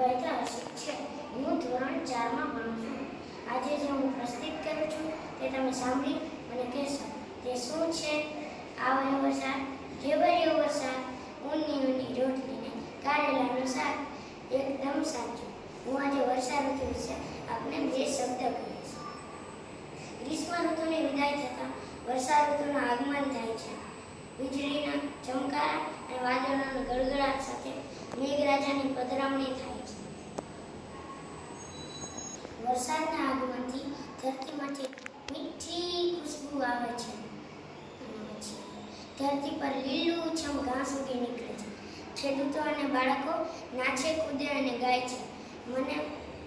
વૈધા હર્ષિત છે. હું ધોરણ 4માં ભણું છું. આજે જે હું પ્રસ્તુત કરું છું તે તમે સાંભળી અને કહેશો તે શું છે. આવ્યો વરસાદ, ઢેબરિયો વરસાદ, ઊની રોટલીને કારેલાનું શાક. એકદમ સાચું. હું આજે વર્ષા ઋતુ વિશે આપને 2 શબ્દ કહીશ. ગ્રીષ્મ ઋતુની વિદાય થતાં વર્ષા ઋતુનું આગમન થાય છે. વીજળીના ચમકારા અને વાદળોના ગડગડાટ સાથે મેઘરાજાની પધરામણી થાય છે. વરસાદના આગમનથી ધરતીમાંથી મીઠી ખુશ્બુ આવે છે અને પછી ધરતી પર લીલુંછમ ઘાસ ઉગી નીકળે છે. ખેડૂતો અને બાળકો નાચે, કૂદે અને ગાય છે. મને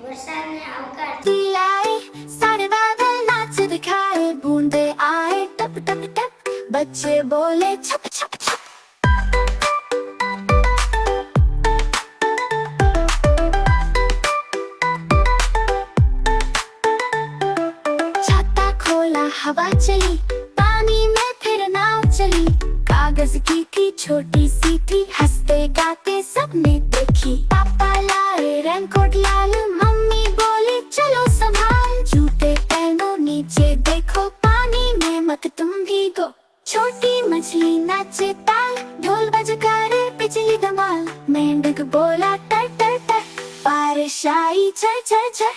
વરસાદને આવકારતી आए सारे बादल नाच दिखाए, बूंदे आए टप टप टप, बच्चे बोले छप छप छप. छाता खोला, हवा चली, पानी में फिर नाव चली. कागज की छोटी सी थी, हंसते गाते सबने देखी. पापा लाए रेनकोट लाल, मम्मी बोली चलो संभाल. जूते पहनो, नीचे देखो, पानी में मत तुम भीगो. छोटी मछली नाचे ताल, ढोल बजकारे बिजली धमाल. मेंढक बोला टर टर टर, बारिश आई झर झर झर.